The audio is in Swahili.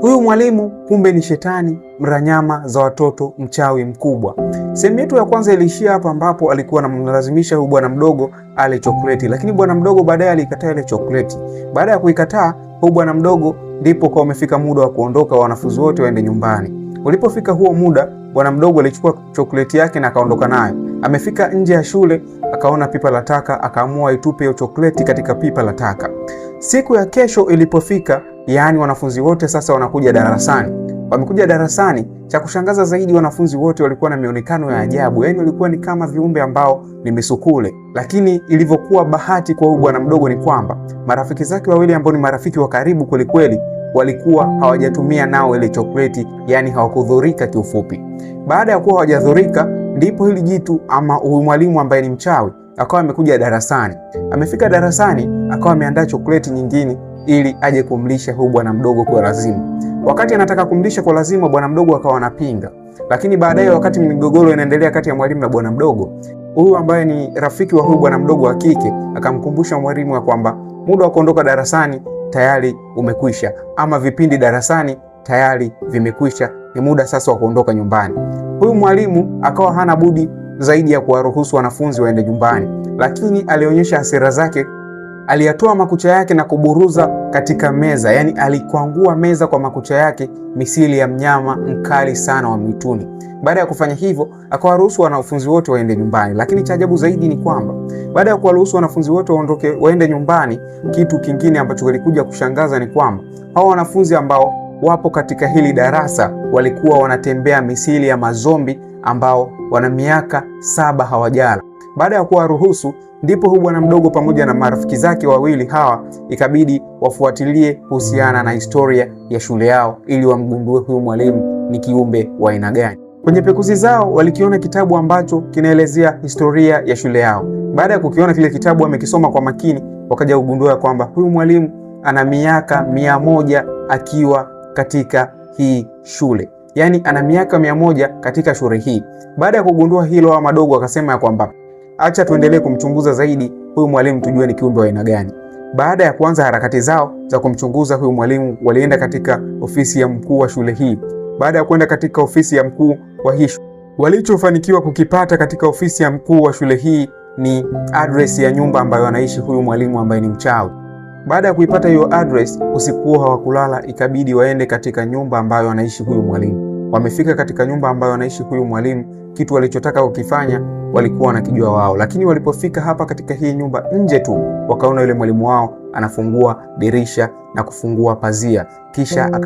Huyu mwalimu kumbe ni shetani, mranyama za watoto, mchawi mkubwa. Sehemu yetu ya kwanza iliishia hapa ambapo alikuwa anamlazimisha huyu bwana mdogo ale chokoleti, lakini bwana mdogo baadaye alikataa ile chokoleti. Baada ya kuikataa huyu bwana mdogo, ndipo kwa umefika muda wa kuondoka, wanafunzi wote waende nyumbani. Ulipofika huo muda, bwana mdogo alichukua chokoleti yake na akaondoka nayo. Amefika nje ya shule, akaona pipa la taka, akaamua itupe hiyo chokoleti katika pipa la taka. Siku ya kesho ilipofika, yaani wanafunzi wote sasa wanakuja darasani. Wamekuja darasani, cha kushangaza zaidi wanafunzi wote walikuwa na mionekano ya ajabu, yaani walikuwa ni kama viumbe ambao ni misukule. Lakini ilivyokuwa bahati kwa huyu bwana mdogo ni kwamba marafiki zake wawili ambao ni marafiki wa karibu kweli kweli walikuwa hawajatumia nao ile chokoleti, yani hawakudhurika kiufupi. Baada ya kuwa hawajadhurika, ndipo hili jitu ama huyu mwalimu ambaye ni mchawi akawa amekuja darasani. Amefika darasani, akawa ameandaa chokoleti nyingine ili aje kumlisha huyu bwana mdogo kwa lazima. Wakati anataka kumlisha kwa lazima, bwana mdogo akawa anapinga. Lakini baadaye, wakati migogoro inaendelea kati ya mwalimu na bwana mdogo, huyu ambaye ni rafiki wa huyu bwana mdogo wa kike akamkumbusha mwalimu ya kwamba muda wa kuondoka darasani tayari umekwisha, ama vipindi darasani tayari vimekwisha, ni muda sasa wa kuondoka nyumbani. Huyu mwalimu akawa hana budi zaidi ya kuwaruhusu wanafunzi waende nyumbani, lakini alionyesha hasira zake. Aliyatoa makucha yake na kuburuza katika meza, yani alikwangua meza kwa makucha yake misili ya mnyama mkali sana wa mwituni. Baada ya kufanya hivyo, akawaruhusu wanafunzi wote waende nyumbani. Lakini cha ajabu zaidi ni kwamba baada ya kuwaruhusu wanafunzi wote waende nyumbani, kitu kingine ambacho kilikuja kushangaza ni kwamba hao wanafunzi ambao wapo katika hili darasa walikuwa wanatembea misili ya mazombi ambao wana miaka 7 hawajala. Baada ya kuwaruhusu, ndipo huyu bwana mdogo pamoja na marafiki zake wawili hawa ikabidi wafuatilie kuhusiana na historia ya shule yao ili wamgundue huyu mwalimu ni kiumbe wa aina gani. Kwenye pekuzi zao walikiona kitabu ambacho kinaelezea historia ya shule yao. Baada ya kukiona kile kitabu, wamekisoma kwa makini, wakaja kugundua kwamba huyu mwalimu ana miaka 100 akiwa katika hii shule. Yaani ana miaka 100 katika shule hii. Baada ya kugundua hilo, wa madogo akasema ya kwamba acha tuendelee kumchunguza zaidi huyu mwalimu tujue ni kiumbe wa aina gani. Baada ya kuanza harakati zao za kumchunguza huyu mwalimu, walienda katika ofisi ya mkuu wa shule hii. Baada ya kwenda katika ofisi ya mkuu wa hii shule, walichofanikiwa kukipata katika ofisi ya mkuu wa shule hii ni address ya nyumba ambayo anaishi huyu mwalimu ambaye ni mchawi. Baada ya kuipata hiyo address, usiku hawakulala, ikabidi waende katika nyumba ambayo anaishi huyu mwalimu. Wamefika katika nyumba ambayo anaishi huyu mwalimu, kitu walichotaka kukifanya walikuwa wanakijua wao. Lakini walipofika hapa katika hii nyumba, nje tu wakaona yule mwalimu wao anafungua dirisha na kufungua pazia, kisha